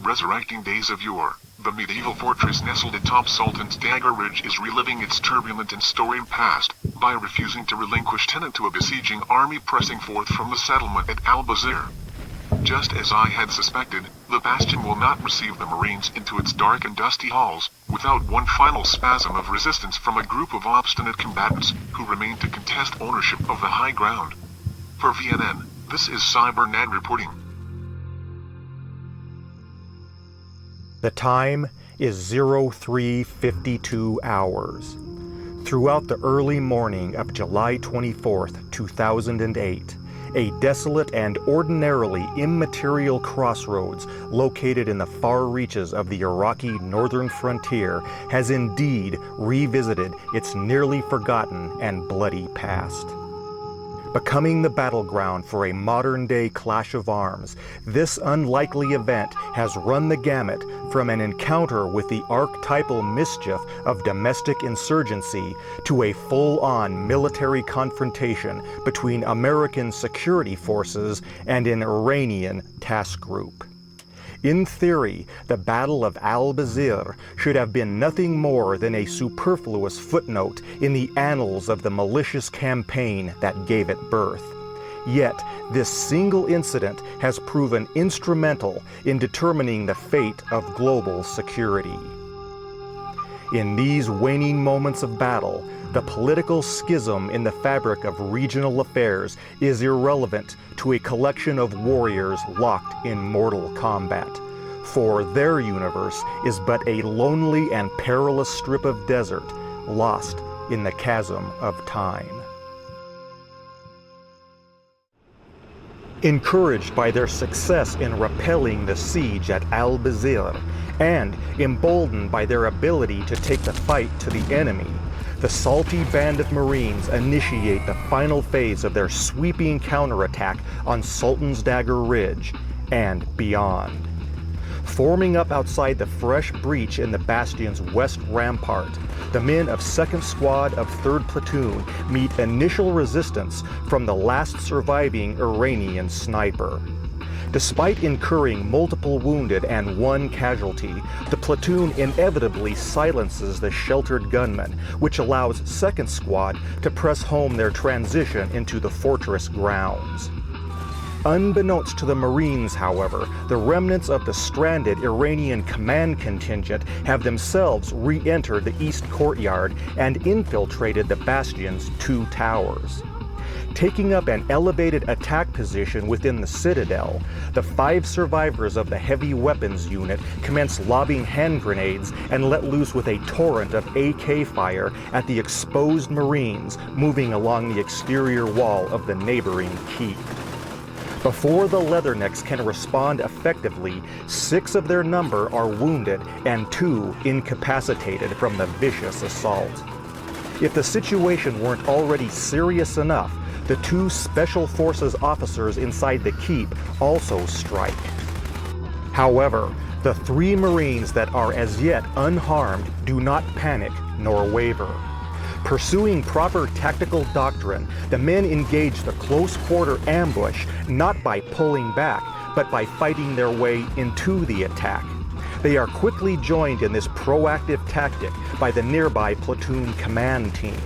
resurrecting days of yore, the medieval fortress nestled atop Sultan's Dagger Ridge is reliving its turbulent and storied past, by refusing to relinquish tenant to a besieging army pressing forth from the settlement at Albeit. Just as I had suspected, the bastion will not receive the Marines into its dark and dusty halls, without one final spasm of resistance from a group of obstinate combatants, who remain to contest ownership of the high ground. For VNN, this is CyberNet reporting. The time is 03:52 hours. Throughout the early morning of July 24th, 2008, a desolate and ordinarily immaterial crossroads located in the far reaches of the Iraqi northern frontier has indeed revisited its nearly forgotten and bloody past. Becoming the battleground for a modern-day clash of arms, this unlikely event has run the gamut from an encounter with the archetypal mischief of domestic insurgency to a full-on military confrontation between American security forces and an Iranian task group. In theory, the Battle of Albeit should have been nothing more than a superfluous footnote in the annals of the malicious campaign that gave it birth. Yet, this single incident has proven instrumental in determining the fate of global security. In these waning moments of battle, the political schism in the fabric of regional affairs is irrelevant to a collection of warriors locked in mortal combat, for their universe is but a lonely and perilous strip of desert lost in the chasm of time. Encouraged by their success in repelling the siege at Albeit, and emboldened by their ability to take the fight to the enemy, the salty band of Marines initiate the final phase of their sweeping counterattack on Sultan's Dagger Ridge and beyond. Forming up outside the fresh breach in the bastion's west rampart, the men of 2nd Squad of 3rd Platoon meet initial resistance from the last surviving Iranian sniper. Despite incurring multiple wounded and one casualty, the platoon inevitably silences the sheltered gunmen, which allows 2nd Squad to press home their transition into the fortress grounds. Unbeknownst to the Marines, however, the remnants of the stranded Iranian command contingent have themselves re-entered the east courtyard and infiltrated the bastion's 2 towers. Taking up an elevated attack position within the citadel, the 5 survivors of the heavy weapons unit commence lobbing hand grenades and let loose with a torrent of AK fire at the exposed Marines moving along the exterior wall of the neighboring keep. Before the Leathernecks can respond effectively, 6 of their number are wounded and 2 incapacitated from the vicious assault. If the situation weren't already serious enough, the 2 Special Forces officers inside the keep also strike. However, the 3 Marines that are as yet unharmed do not panic nor waver. Pursuing proper tactical doctrine, the men engage the close-quarter ambush not by pulling back, but by fighting their way into the attack. They are quickly joined in this proactive tactic by the nearby platoon command team.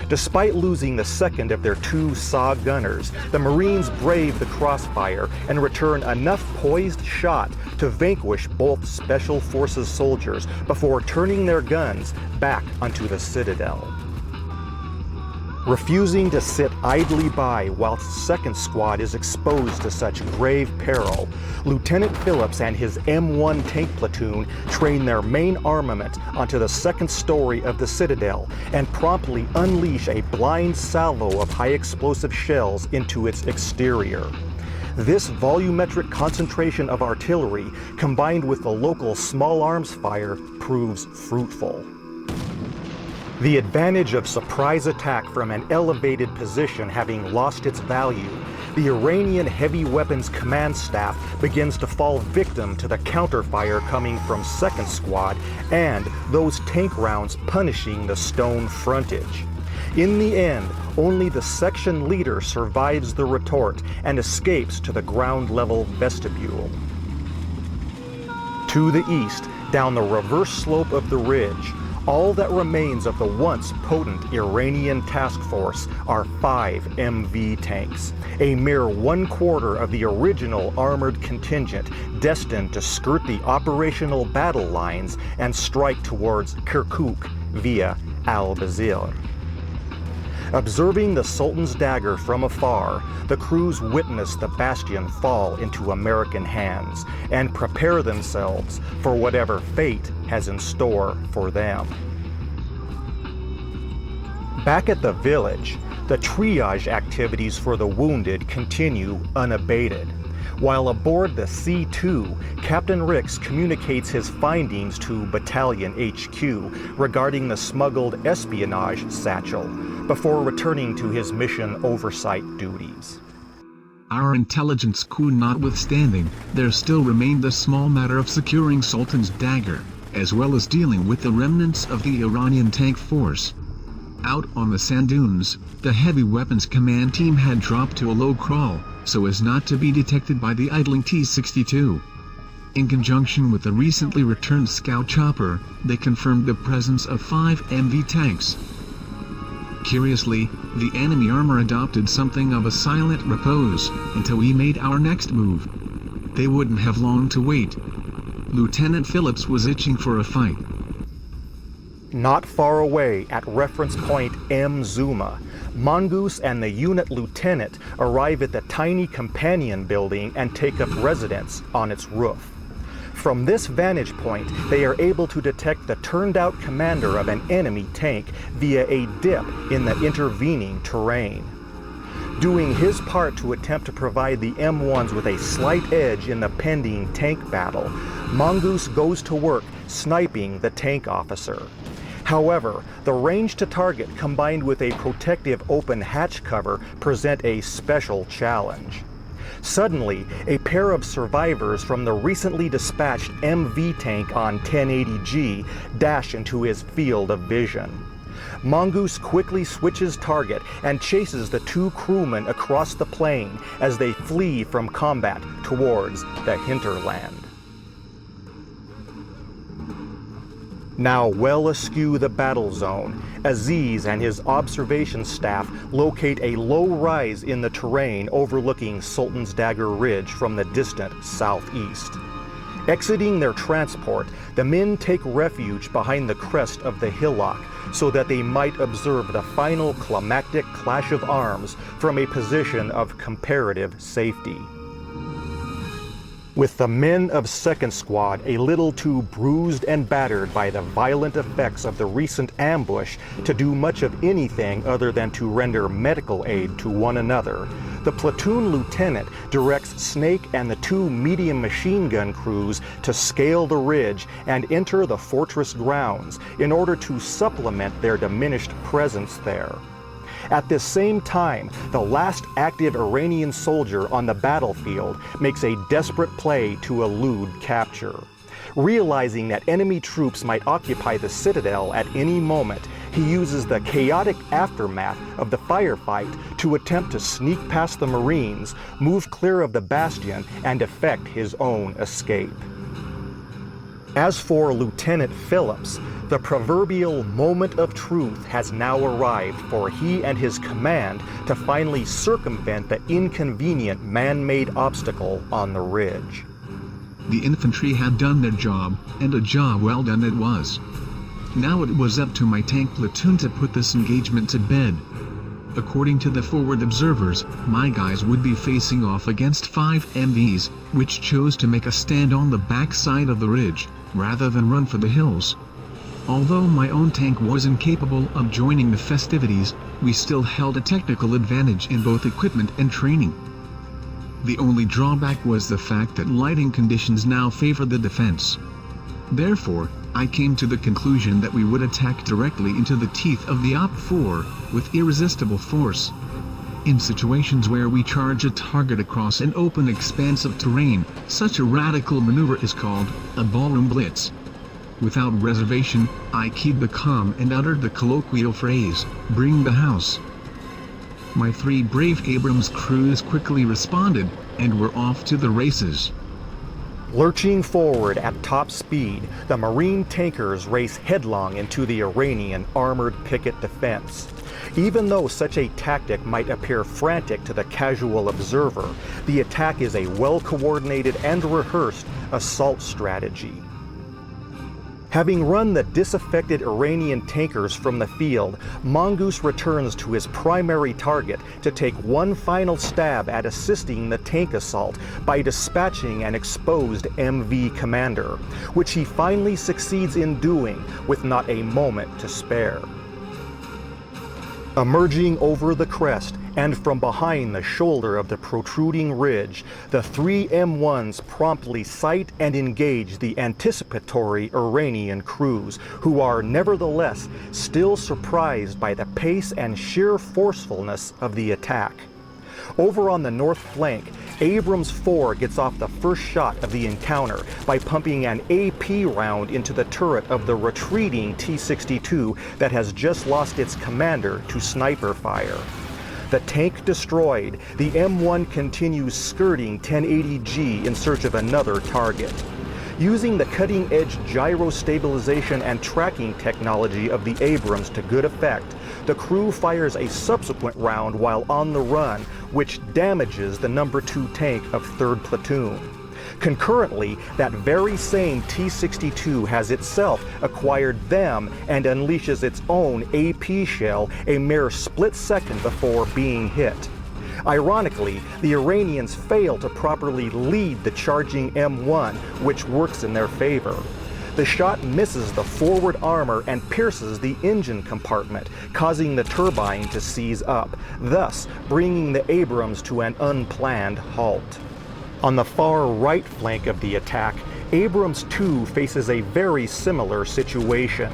Despite losing the second of their 2 SAW gunners, the Marines brave the crossfire and return enough poised shot to vanquish both Special Forces soldiers before turning their guns back onto the citadel. Refusing to sit idly by whilst 2nd Squad is exposed to such grave peril, Lieutenant Phillips and his M1 tank platoon train their main armament onto the 2nd story of the citadel and promptly unleash a blind salvo of high-explosive shells into its exterior. This volumetric concentration of artillery, combined with the local small arms fire, proves fruitful. The advantage of surprise attack from an elevated position having lost its value, the Iranian heavy weapons command staff begins to fall victim to the counterfire coming from 2nd Squad and those tank rounds punishing the stone frontage. In the end, only the section leader survives the retort and escapes to the ground-level vestibule. To the east, down the reverse slope of the ridge, all that remains of the once potent Iranian task force are 5 MV tanks, a mere 1/4 of the original armored contingent destined to skirt the operational battle lines and strike towards Kirkuk via Albeit. Observing the Sultan's dagger from afar, the crews witness the bastion fall into American hands and prepare themselves for whatever fate has in store for them. Back at the village, the triage activities for the wounded continue unabated. While aboard the C-2, Captain Ricks communicates his findings to Battalion HQ regarding the smuggled espionage satchel before returning to his mission oversight duties. Our intelligence coup notwithstanding, there still remained the small matter of securing Sultan's dagger, as well as dealing with the remnants of the Iranian tank force. Out on the sand dunes, the heavy weapons command team had dropped to a low crawl, so as not to be detected by the idling T-62. In conjunction with the recently returned scout chopper, they confirmed the presence of 5 MV tanks. Curiously, the enemy armor adopted something of a silent repose until we made our next move. They wouldn't have long to wait. Lieutenant Phillips was itching for a fight. Not far away at reference point M. Zuma, Mongoose and the unit lieutenant arrive at the tiny companion building and take up residence on its roof. From this vantage point, they are able to detect the turned-out commander of an enemy tank via a dip in the intervening terrain. Doing his part to attempt to provide the M1s with a slight edge in the pending tank battle, Mongoose goes to work sniping the tank officer. However, the range to target combined with a protective open hatch cover present a special challenge. Suddenly, a pair of survivors from the recently dispatched MV tank on 1080G dash into his field of vision. Mongoose quickly switches target and chases the 2 crewmen across the plain as they flee from combat towards the hinterland. Now well askew the battle zone, Aziz and his observation staff locate a low rise in the terrain overlooking Sultan's Dagger Ridge from the distant southeast. Exiting their transport, the men take refuge behind the crest of the hillock so that they might observe the final climactic clash of arms from a position of comparative safety. With the men of 2nd Squad a little too bruised and battered by the violent effects of the recent ambush to do much of anything other than to render medical aid to one another, the platoon lieutenant directs Snake and the 2 medium machine gun crews to scale the ridge and enter the fortress grounds in order to supplement their diminished presence there. At this same time, the last active Iranian soldier on the battlefield makes a desperate play to elude capture. Realizing that enemy troops might occupy the citadel at any moment, he uses the chaotic aftermath of the firefight to attempt to sneak past the Marines, move clear of the bastion, and effect his own escape. As for Lieutenant Phillips, the proverbial moment of truth has now arrived for he and his command to finally circumvent the inconvenient man-made obstacle on the ridge. The infantry had done their job, and a job well done it was. Now it was up to my tank platoon to put this engagement to bed. According to the forward observers, my guys would be facing off against 5 MVs, which chose to make a stand on the back side of the ridge, rather than run for the hills. Although my own tank was incapable of joining the festivities, we still held a technical advantage in both equipment and training. The only drawback was the fact that lighting conditions now favored the defense. Therefore, I came to the conclusion that we would attack directly into the teeth of the OP-4 with irresistible force. In situations where we charge a target across an open expanse of terrain, such a radical maneuver is called a ballroom blitz. Without reservation, I keyed the comm and uttered the colloquial phrase, "Bring the house." My 3 brave Abrams crews quickly responded, and were off to the races. Lurching forward at top speed, the Marine tankers race headlong into the Iranian armored picket defense. Even though such a tactic might appear frantic to the casual observer, the attack is a well-coordinated and rehearsed assault strategy. Having run the disaffected Iranian tankers from the field, Mongoose returns to his primary target to take one final stab at assisting the tank assault by dispatching an exposed MV commander, which he finally succeeds in doing with not a moment to spare. Emerging over the crest and from behind the shoulder of the protruding ridge, the three M1s promptly sight and engage the anticipatory Iranian crews, who are nevertheless still surprised by the pace and sheer forcefulness of the attack. Over on the north flank, Abrams 4 gets off the first shot of the encounter by pumping an AP round into the turret of the retreating T-62 that has just lost its commander to sniper fire. The tank destroyed, the M1 continues skirting 1080G in search of another target. Using the cutting-edge gyro stabilization and tracking technology of the Abrams to good effect, the crew fires a subsequent round while on the run, which damages the number 2 tank of 3rd Platoon. Concurrently, that very same T-62 has itself acquired them and unleashes its own AP shell a mere split second before being hit. Ironically, the Iranians fail to properly lead the charging M1, which works in their favor. The shot misses the forward armor and pierces the engine compartment, causing the turbine to seize up, thus bringing the Abrams to an unplanned halt. On the far right flank of the attack, Abrams 2 faces a very similar situation.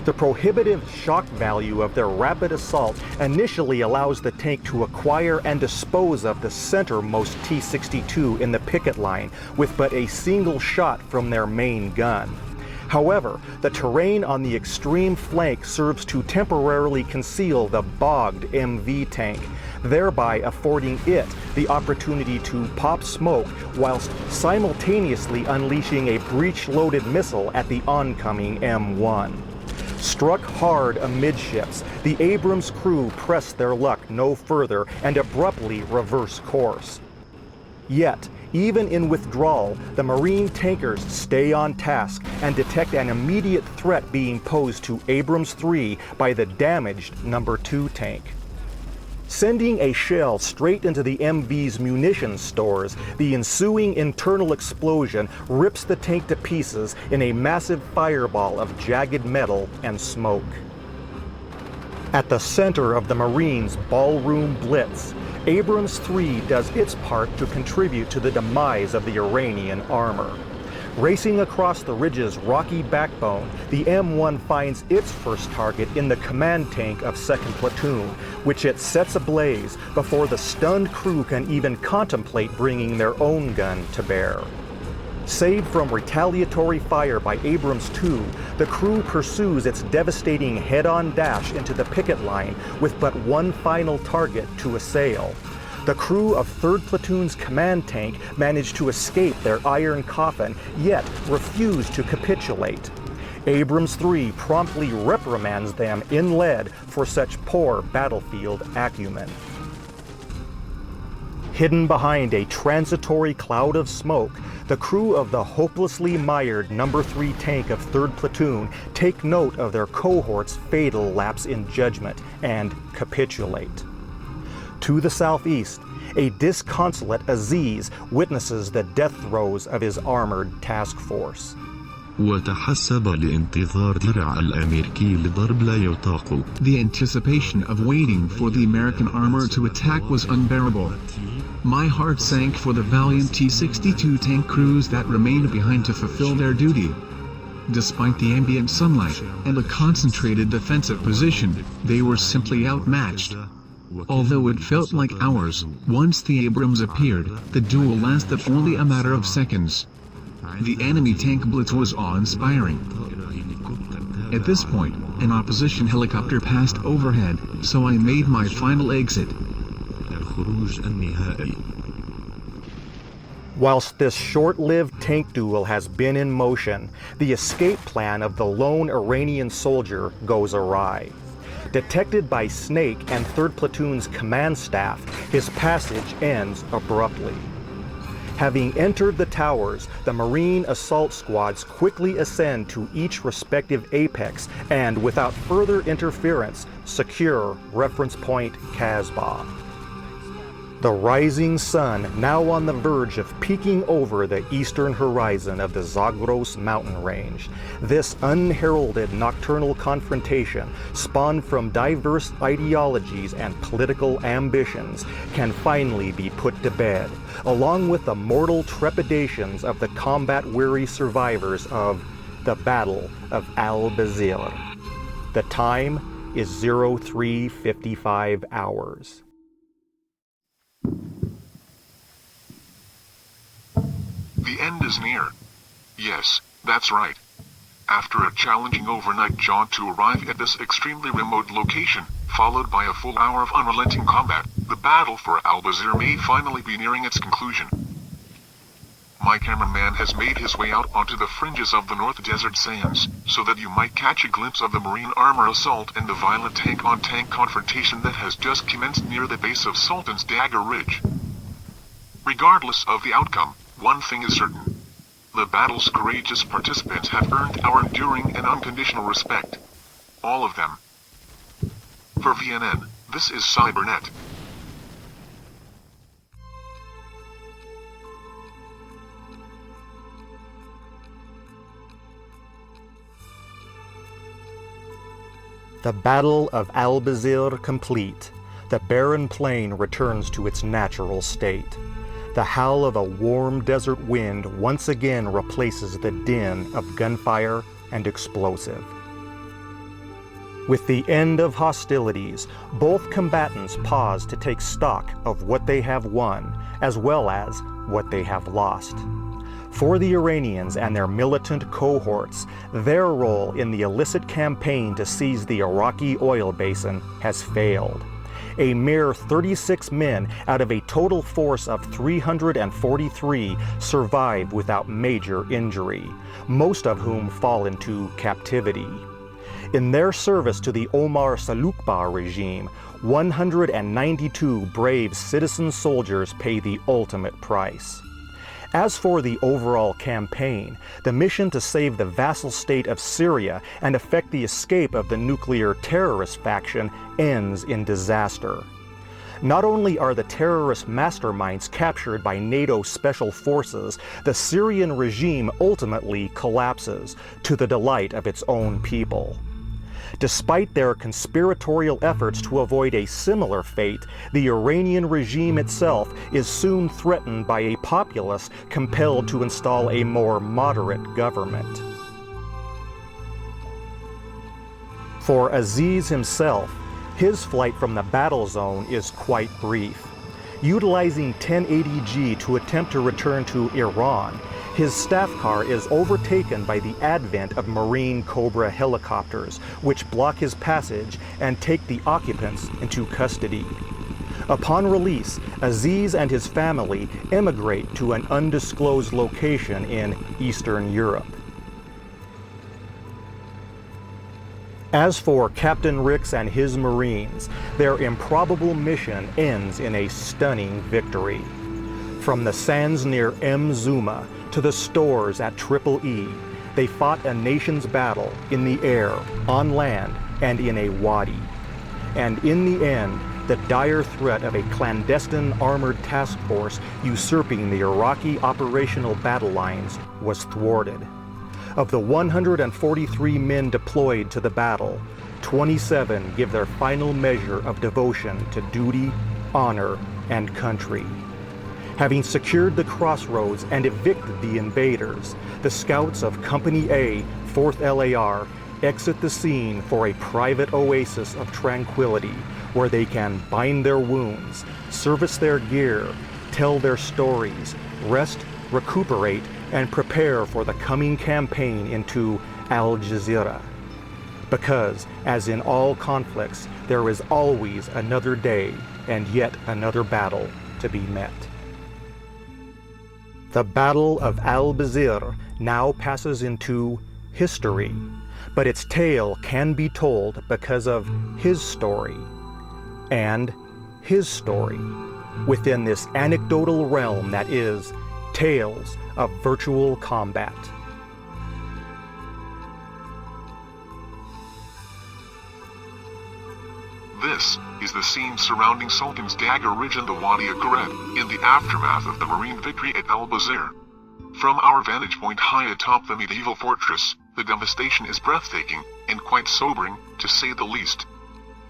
The prohibitive shock value of their rapid assault initially allows the tank to acquire and dispose of the centermost T-62 in the picket line with but a single shot from their main gun. However, the terrain on the extreme flank serves to temporarily conceal the bogged MV tank, thereby affording it the opportunity to pop smoke whilst simultaneously unleashing a breech-loaded missile at the oncoming M1. Struck hard amidships, the Abrams crew press their luck no further and abruptly reverse course. Yet, even in withdrawal, the Marine tankers stay on task and detect an immediate threat being posed to Abrams 3 by the damaged number 2 tank. Sending a shell straight into the MV's munitions stores, the ensuing internal explosion rips the tank to pieces in a massive fireball of jagged metal and smoke. At the center of the Marines' ballroom blitz, Abrams 3 does its part to contribute to the demise of the Iranian armor. Racing across the ridge's rocky backbone, the M1 finds its first target in the command tank of 2nd Platoon, which it sets ablaze before the stunned crew can even contemplate bringing their own gun to bear. Saved from retaliatory fire by Abrams 2, the crew pursues its devastating head-on dash into the picket line with but one final target to assail. The crew of 3rd Platoon's command tank managed to escape their iron coffin, yet refused to capitulate. Abrams 3 promptly reprimands them in lead for such poor battlefield acumen. Hidden behind a transitory cloud of smoke, the crew of the hopelessly mired number 3 tank of 3rd Platoon take note of their cohort's fatal lapse in judgment and capitulate. To the southeast, a disconsolate Aziz witnesses the death throes of his armored task force. وتحسب لانتظار درع الأمريكي لضرب لا يطاق. The anticipation of waiting for the American armor to attack was unbearable. My heart sank for the valiant T-62 tank crews that remained behind to fulfill their duty. Despite the ambient sunlight and a concentrated defensive position, they were simply outmatched. Although it felt like hours, once the Abrams appeared, the duel lasted only a matter of seconds. The enemy tank blitz was awe-inspiring. At this point, an opposition helicopter passed overhead, so I made my final exit. Whilst this short-lived tank duel has been in motion, the escape plan of the lone Iranian soldier goes awry. Detected by Snake and 3rd Platoon's command staff, his passage ends abruptly. Having entered the towers, the Marine assault squads quickly ascend to each respective apex and, without further interference, secure reference point Kasbah. The rising sun, now on the verge of peeking over the eastern horizon of the Zagros mountain range. This unheralded nocturnal confrontation, spawned from diverse ideologies and political ambitions, can finally be put to bed, along with the mortal trepidations of the combat-weary survivors of the Battle of Albeit. The time is 03:55 hours. The end is near. Yes, that's right. After a challenging overnight jaunt to arrive at this extremely remote location, followed by a full hour of unrelenting combat, the battle for Albeit may finally be nearing its conclusion. My cameraman has made his way out onto the fringes of the North Desert sands, so that you might catch a glimpse of the Marine armor assault and the violent tank-on-tank confrontation that has just commenced near the base of Sultan's Dagger Ridge. Regardless of the outcome, one thing is certain. The battle's courageous participants have earned our enduring and unconditional respect. All of them. For VNN, this is Cybernet. The Battle of Albeit complete, the barren plain returns to its natural state. The howl of a warm desert wind once again replaces the din of gunfire and explosive. With the end of hostilities, both combatants pause to take stock of what they have won, as well as what they have lost. For the Iranians and their militant cohorts, their role in the illicit campaign to seize the Iraqi oil basin has failed. A mere 36 men out of a total force of 343 survive without major injury, most of whom fall into captivity. In their service to the Omar Salukbah regime, 192 brave citizen soldiers pay the ultimate price. As for the overall campaign, the mission to save the vassal state of Syria and effect the escape of the nuclear terrorist faction ends in disaster. Not only are the terrorist masterminds captured by NATO special forces, the Syrian regime ultimately collapses, to the delight of its own people. Despite their conspiratorial efforts to avoid a similar fate, the Iranian regime itself is soon threatened by a populace compelled to install a more moderate government. For Aziz himself, his flight from the battle zone is quite brief. Utilizing 1080G to attempt to return to Iran, his staff car is overtaken by the advent of Marine Cobra helicopters, which block his passage and take the occupants into custody. Upon release, Aziz and his family emigrate to an undisclosed location in Eastern Europe. As for Captain Rix and his Marines, their improbable mission ends in a stunning victory. From the sands near Zuma to the stores at Triple E, they fought a nation's battle in the air, on land, and in a wadi. And in the end, the dire threat of a clandestine armored task force usurping the Iraqi operational battle lines was thwarted. Of the 143 men deployed to the battle, 27 give their final measure of devotion to duty, honor, and country. Having secured the crossroads and evicted the invaders, the scouts of Company A, 4th LAR, exit the scene for a private oasis of tranquility where they can bind their wounds, service their gear, tell their stories, rest, recuperate, and prepare for the coming campaign into Al Jazeera. Because, as in all conflicts, there is always another day and yet another battle to be met. The Battle of Albeit now passes into history, but its tale can be told because of his story and his story within this anecdotal realm that is Tales of Virtual Combat. This is the scene surrounding Sultan's Dagger Ridge and the Wadi Akaret in the aftermath of the Marine victory at Albeit. From our vantage point high atop the medieval fortress, the devastation is breathtaking and quite sobering, to say the least.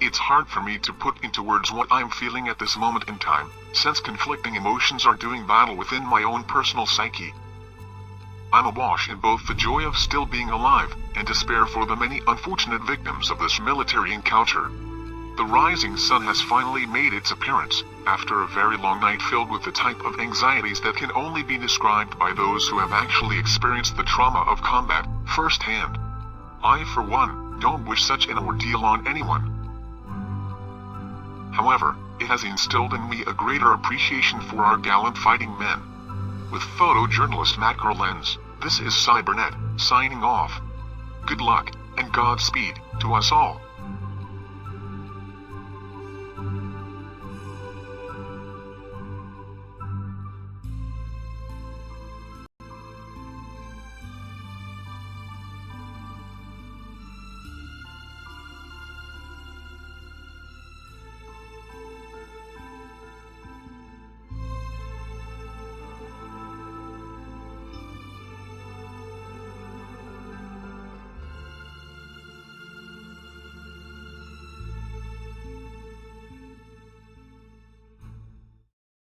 It's hard for me to put into words what I'm feeling at this moment in time, since conflicting emotions are doing battle within my own personal psyche. I'm awash in both the joy of still being alive and despair for the many unfortunate victims of this military encounter. The rising sun has finally made its appearance, after a very long night filled with the type of anxieties that can only be described by those who have actually experienced the trauma of combat firsthand. I, for one, don't wish such an ordeal on anyone. However, it has instilled in me a greater appreciation for our gallant fighting men. With photojournalist Macro Lens, this is Cybernet, signing off. Good luck, and Godspeed, to us all.